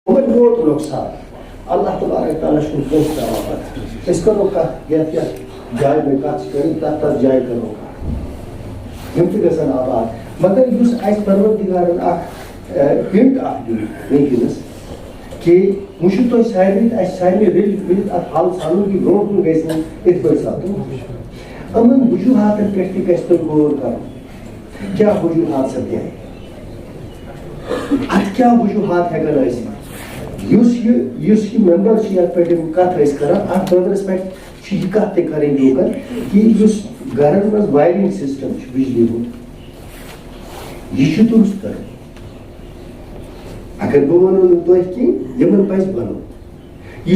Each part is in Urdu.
ووت نقصان اللہ تبارک تعالیٰ چھُنہٕ کٲنٛسہِ ترٛاوان پتہٕ أسۍ کَرو کتھ یتھ جایہِ مےٚ کتھ چھِ کَرٕنۍ تتھ جایہِ کَرو کتھ یِم تہِ گژھن آباد مگر یُس اَسہِ پروردِگارن اکھ ہِنٹ اکھ دیُت وٕنکیٚنس کہ وۄنۍ چھُو تۄہہِ سارنٕے تہٕ اَسہِ سارنٕے رٔلِتھ ؤلِتھ اَتھ حل ژھانُن کہِ برونٛٹھ کُن گژھِ نہٕ یِتھ پٲٹھۍ سپدُن یِمن وجوٗہاتن پٮ۪ٹھ تہِ گژھِ تۄہہِ غور کرُن کیٛاہ وجوٗہات سپدے اتھ کیٛاہ وجوٗہات ہٮ۪کن ٲسِتھ یُس یہِ ممبر چھِ یتھ پٮ۪ٹھ یِم کتھ ٲسۍ کران اتھ بٲدرس پٮ۪ٹھ چھِ یہِ کتھ تہِ کرٕنۍ لوٗکن کہِ یُس گرن منٛز وایرنگ سسٹم چھُ بجلی ہُنٛد یہِ چھُ درست کرُن اگر بہٕ ونو نہٕ تۄہہِ کینٛہہ یِمن پزِ بنُن یہِ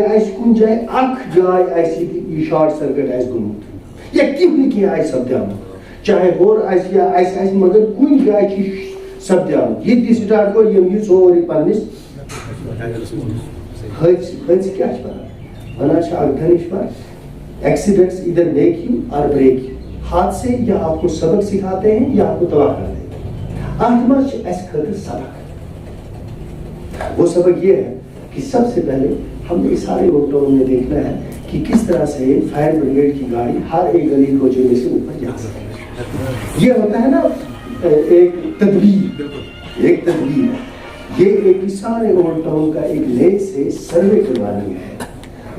آسہِ کُنہِ جایہِ اکھ جاے آسہِ یہِ شاٹ سٔرکٹ آسہِ گوٚمُت یا کینٛہہ نہٕ کینٛہہ آسہِ سپدیومُت چاہے ہورٕ آسہِ یا آسہِ مگر کُنہِ جایہِ چھُ یہِ سپدیومُت ییٚتہِ تہِ سٹارٹ گوٚو یِم یہِ سورُے پننِس حٲدثہٕ کیٛاہ چھِ وَنان چھِ اکھ دانِشور ایکسیڈنٹس ادھر میک یو اور بریک یو حادثے یا آپ کو سبق سکھاتے ہیں یا آپ کو تباہ کرتے ہیں اتھ منٛز چھِ اَسہِ خٲطرٕ سبق وہ سبق یہ ہے کہ سب سے پہلے ہم نے سارے لاک میں دیکھنا ہے کہ کس طرح سے فائر بریگیڈ کی گاڑی ہر ایک گلی کوچے میں سے اوپر جا سکے یہ ہوتا ہے نا ایک تدبیر یہ ایک سارے اولڈ ٹاؤن کا ایک نئے سے سروے کروانی ہے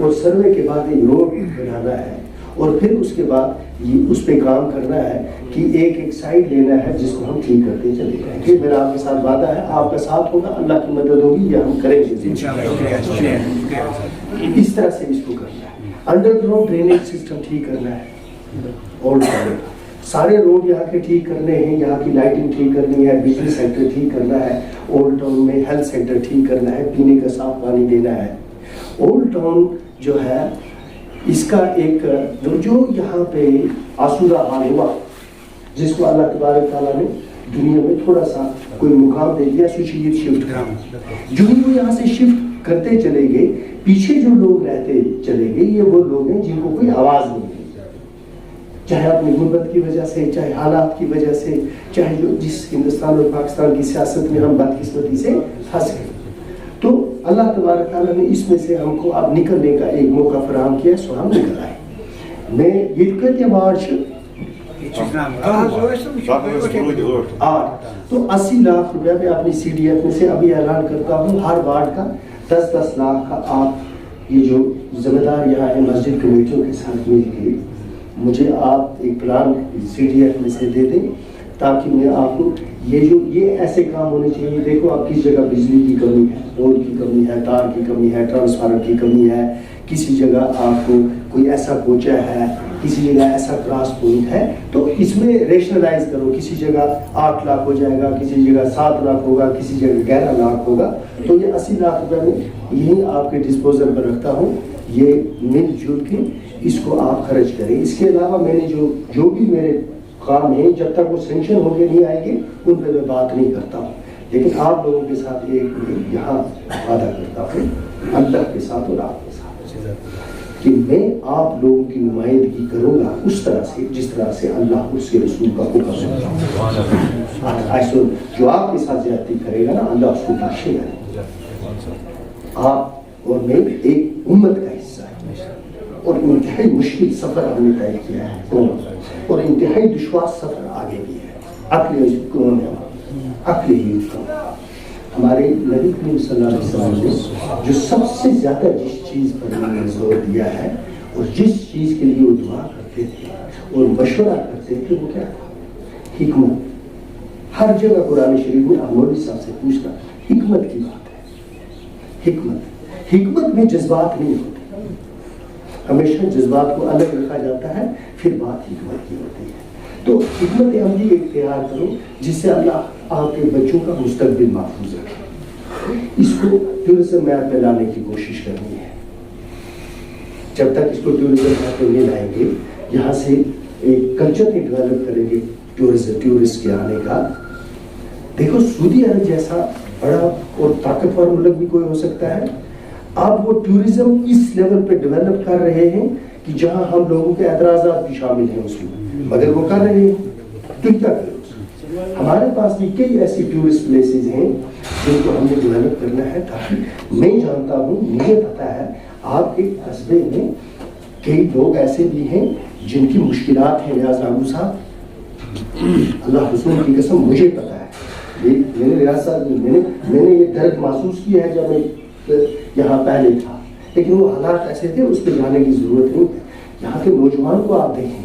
اور سروے کے بعد ایک روڈ بنانا ہے اور پھر اس کے بعد یہ اس پہ کام کرنا ہے کہ ایک سائڈ لینا ہے جس کو ہم ٹھیک کرتے چلے جائیں گے. میرا آپ کے ساتھ وعدہ ہے آپ کا ساتھ ہوگا اللہ کی مدد ہوگی یا ہم کریں گے اس طرح سے اس کو کرنا ہے. انڈر گراؤنڈ ڈرینیج سسٹم ٹھیک کرنا ہے اولڈ ٹاؤن سارے روڈ یہاں کے ٹھیک کرنے ہیں یہاں کی لائٹنگ ٹھیک کرنی ہے بجلی سیکٹر ٹھیک کرنا ہے اولڈ ٹاؤن میں ہیلتھ سیکٹر ٹھیک کرنا ہے پینے کا صاف پانی دینا ہے. اولڈ ٹاؤن جو ہے اس کا ایک جو یہاں پہ آسودہ حال ہوا جس کو اللہ تبارک تعالیٰ نے دنیا میں تھوڑا سا کوئی مقام دے دیا سوچیے شفٹ کرنا جو ہی وہ یہاں سے شفٹ کرتے چلے گئے پیچھے جو لوگ رہتے چلے گئے یہ وہ لوگ ہیں جن کو کوئی آواز نہیں دی چاہے اپنی غربت کی وجہ سے چاہے حالات کی وجہ سے چاہے جو جس ہندوستان اور پاکستان کی سیاست میں ہم بدقسمتی سے پھنس گئے تو اللہ تبارک تعالیٰ نے اس میں سے ہم کو اب نکلنے کا ایک موقع فراہم کیا سو ہم نکل آئے. میں یہ کہتے ہیں وارڈ تو 80 لاکھ روپیہ میں اپنی سی ڈی ایف میں سے ابھی اعلان کرتا ہوں ہر وارڈ کا 10-10 لاکھ کا آپ یہ جو ذمہ دار یہاں ہے مسجد کمیٹیوں کے ساتھ مل کے مجھے آپ ایک پلان سی ڈی ایف میں سے دے دیں تاکہ میں آپ کو یہ ایسے کام ہونے چاہیے. دیکھو آپ کس جگہ بجلی کی کمی ہے روڈ کی کمی ہے تار کی کمی ہے ٹرانسفارمر کی کمی ہے کسی جگہ آپ کو کوئی ایسا کوچا ہے کسی جگہ ایسا کراس پوائنٹ ہے تو اس میں ریشنلائز کرو کسی جگہ 8 لاکھ ہو جائے گا کسی جگہ 7 لاکھ ہوگا کسی جگہ 11 لاکھ ہوگا تو یہ 80 لاکھ روپے میں یہی آپ کے ڈسپوزل پر رکھتا ہوں یہ مل جل کے اس کو آپ خرچ کریں. اس کے علاوہ میں نے جو بھی میرے کام ہیں جب تک وہ سینکشن ہو کے نہیں آئیں گے ان پہ میں بات نہیں کرتا ہوں لیکن آپ لوگوں کے ساتھ ایک یہاں وعدہ کرتا ہوں اللہ کے ساتھ اور آپ کے ساتھ کہ میں آپ لوگوں کی نمائندگی کروں گا اس طرح سے جس طرح سے اللہ اس کے رسول کا حکم ہے. جو آپ کے ساتھ زیادتی کرے گا نا اللہ اس کو بخشے گا. آپ اور میں ایک امت کا حصہ ہے اور انتہائی مشکل سفر ہم نے طے کیا ہے اور انتہائی دشوار سفر آگے بھی ہے. عقل ہی ہمارے نبی کریم صلی اللہ علیہ وسلم نے جو سب سے زیادہ جس چیز پر انہوں نے زور دیا ہے اور جس چیز کے لیے وہ دعا کرتے تھے اور مشورہ کرتے تھے وہ کیا تھا حکمت. ہر جگہ قرآن شریف میں مولوی صاحب سے پوچھنا حکمت کی بات ہے. حکمت میں جذبات نہیں ہوتے ہمیشہ جذبات کو الگ رکھا جاتا ہے پھر بات حکمت کی ہوتی ہے. تو حکمت عملی اختیار کرو جس سے اللہ آپ کے بچوں کا مستقبل محفوظ رکھے. اس کو ٹورزم میپ میں لانے کی کوشش کرنی ہے. جب تک اس کو ٹورزم میپ میں نہیں لائیں گے یہاں سے ایک کلچر نہیں ڈیولپ کریں گے ٹورسٹ کے آنے کا. دیکھو سعودی عرب جیسا بڑا اور طاقتور ملک بھی کوئی ہو سکتا ہے. آپ وہ ٹورزم اس لیول پہ ڈیولپ کر رہے ہیں کہ جہاں ہم لوگوں کے اعتراضات بھی شامل ہیں اس میں مگر وہ کر رہے ہیں. تم کیا کرو ہمارے پاس بھی کئی ایسی ٹورسٹ پلیسز ہیں جن کو ہم نے ڈیولپ کرنا ہے، تاکہ میں جانتا ہوں، مجھے پتا ہے آپ کے قصبے میں کئی لوگ ایسے بھی ہیں جن کی مشکلات ہیں. ریاض راگو صاحب، اللہ رسول کی قسم مجھے پتا ہے، میں نے ریاض صاحب میں نے یہ درد محسوس کیا ہے جب میں یہاں پہلے تھا، لیکن وہ حالات ایسے تھے، اس پہ جانے کی ضرورت نہیں ہے. یہاں کے نوجوان کو آپ دیکھیں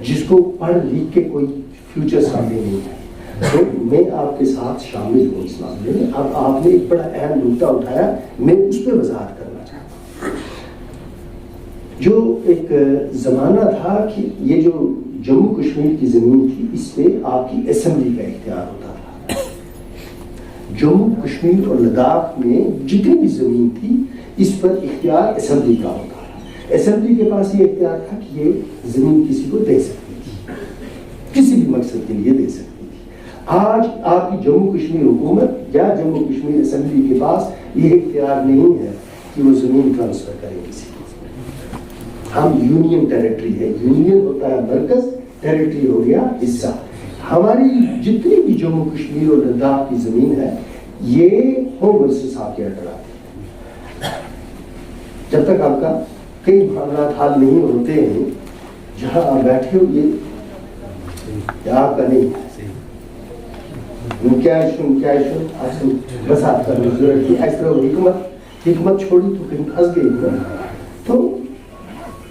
جس کو پڑھ لکھ کے کوئی فیوچر سامنے نہیں ہے. تو میں آپ کے ساتھ شامل ہوں اس معاملے میں. اب آپ نے ایک بڑا اہم نکتہ اٹھایا، میں اس پہ وضاحت کرنا چاہتا ہوں. جو ایک زمانہ تھا کہ یہ جو جموں کشمیر کی زمین تھی، اس پہ آپ کی اسمبلی کا اختیار ہوتا تھا. جموں کشمیر اور لداخ میں جتنی بھی زمین تھی اس پر اختیار اسمبلی کا ہوتا تھا. اسمبلی کے پاس یہ اختیار تھا کہ یہ زمین کسی کو دے سکتی تھی، کسی بھی مقصد کے لیے دے سکتی تھی. آج آپ کی جموں کشمیر حکومت یا جموں کشمیر اسمبلی کے پاس یہ اختیار نہیں ہے کہ وہ زمین ٹرانسفر کرے کسی کو. ہم یونین ٹیریٹری ہے، یونین ہوتا ہے مرکز، ٹیریٹری ہو گیا حصہ. ہماری جتنی بھی جموں کشمیر اور لداخ کی زمین ہے یہ ہوم منسٹر صاحب کے انڈر آتی ہے. جب تک آپ کا کئی معاملات حل نہیں ہوتے ہیں، جہاں آپ بیٹھے ہو یہ آپ کا نہیں ہے. کیا بس آپ کا ضرورت تھی. اس طرح حکمت چھوڑی تو کہیں پھنس گئی. تو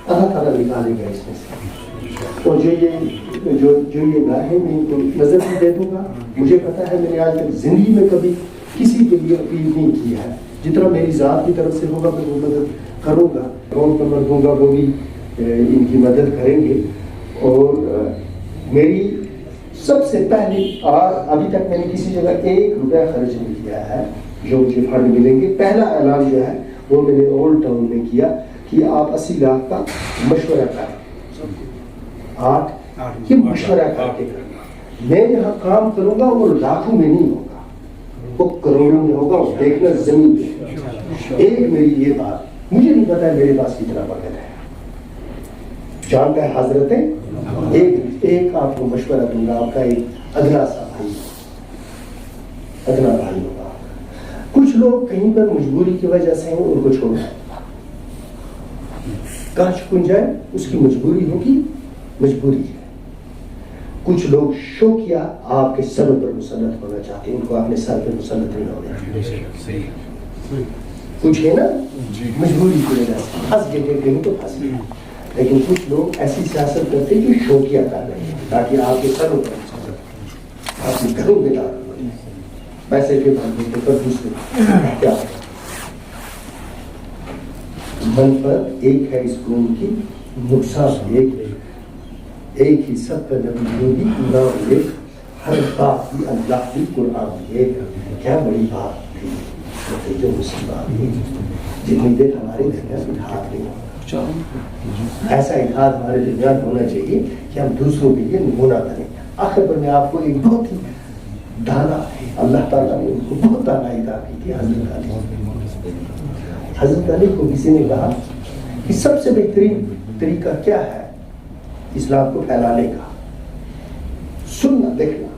اللہ تعالیٰ نکالے گا اس میں سے. اور جو یہ گاہیں میں ان کو نظر بھی دے دوں گا. مجھے پتا ہے میں نے آج تک زندگی میں کبھی کسی کے لیے اپیل نہیں کی ہے. جتنا میری ذات کی طرف سے ہوگا میں وہ مدد کروں گا. کون کمر دوں گا وہ بھی ان کی مدد کریں گے. اور میری سب سے پہلی، اور ابھی تک میں نے کسی جگہ 1 روپیہ خرچ نہیں کیا ہے جو مجھے فنڈ ملیں گے. پہلا اعلان جو ہے وہ میں نے اولڈ ٹاؤن میں کیا کہ آپ 80 لاکھ کا مشورہ کریں. 8 یہ مشورہ کر کے کرنا. میں یہاں کام کروں گا وہ لاکھوں میں نہیں ہوگا، وہ کروڑوں میں ہوگا. دیکھنا زمین پہ. ایک میری یہ بات، مجھے نہیں پتا ہے میرے پاس کتنا وقت ہے، جانتا ہے حضرت. ایک آپ کو مشورہ دوں گا. آپ کا ایک ادنا سا بھائی، ادنا بھائی ہوگا. کچھ لوگ کہیں پر مجبوری کی وجہ سے ہیں، ان کو چھوڑنا. کہاں چھپن جائے اس کی مجبوری ہوگی، مجبوری ہے. کچھ لوگ شوقیہ آپ کے سر پر مسلط ہونا چاہتے ہیں، ان کو اپنے سر پہ مسلط نہیں ہونا. کچھ ہے نا مجبوری کی وجہ سے پھنس گئے، کہیں تو پھنس گئے. لیکن کچھ لوگ ایسی سیاست کرتے ہیں جو شوقیہ کر رہے ہیں تاکہ آپ کے سر پر آپ کے گھروں میں پیسے کے بھرنے پر دوسرے کیا منفرد ایک ہے اس قوم کی، نقصان ایک ہی سب کا نبی بھی پورا ہوئے. ہر بات کی اللہ کی قرآن ایک. کیا بڑی بات تھی جو مسلمان جتنی دیر ہمارے درمیان اتحاد نہیں ہوگا. ایسا اتحاد ہمارے درمیان ہونا چاہیے کہ ہم دوسروں کے لیے نمونہ بنیں. آخر پر میں آپ کو ایک بہت ہی دانا، اللہ تعالیٰ نے ان کو بہت دانا عطا کی تھی. حضرت علی کو کسی نے کہا کہ سب سے بہترین طریقہ کیا ہے اسلام کو پھیلانے کا؟ سننا، دیکھنا.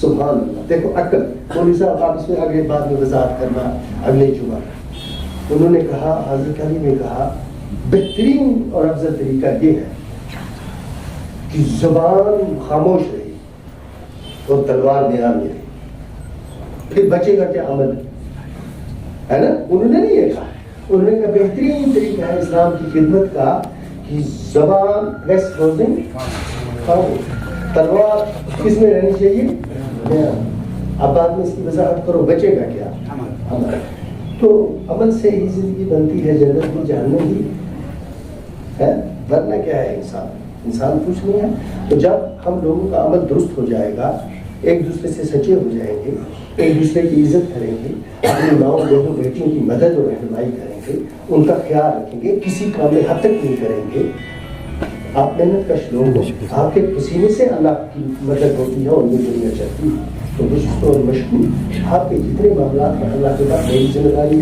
سبحان اللہ. دیکھو عقل. مولوی صاحب آپ اس میں اگلے بات میں وضاحت کرنا اگلے جمعہ. انہوں نے کہا، حضرت علی نے کہا بہترین اور افضل طریقہ یہ ہے کہ زبان خاموش رہے اور تلوار میدان میں رہے. پھر بچے گا کیا عمل ہے نا. انہوں نے نہیں یہ کہا. انہوں نے کہا بہترین طریقہ ہے اسلام کی خدمت کا کہ زبان ویسٹ روزنگ تلوار کس میں رہنی چاہیے. اب بعد میں اس کی وضاحت کرو. بچے گا کیا عمل. تو عمل سے ہی زندگی بنتی ہے، جنت بھی جہنم بھی ہے. ورنہ کیا ہے انسان کچھ نہیں ہے. تو جب ہم لوگوں کا عمل درست ہو جائے گا، ایک دوسرے سے سچے ہو جائیں گے، ایک دوسرے کی عزت کریں گے، اپنے ماؤں بہنوں بیٹیوں کی مدد اور رہنمائی کریں گے، ان کا خیال رکھیں گے، کسی کام میں حد تک نہیں کریں گے. آپ محنت کش لوگ ہو، آپ کے پسینے سے اللہ کی مدد ہوتی ہے اور یہ دنیا چلتی ہے. تو مشکور آپ کے جتنے معاملات ہیں اللہ کے پاس میری ذمہ داری ہے.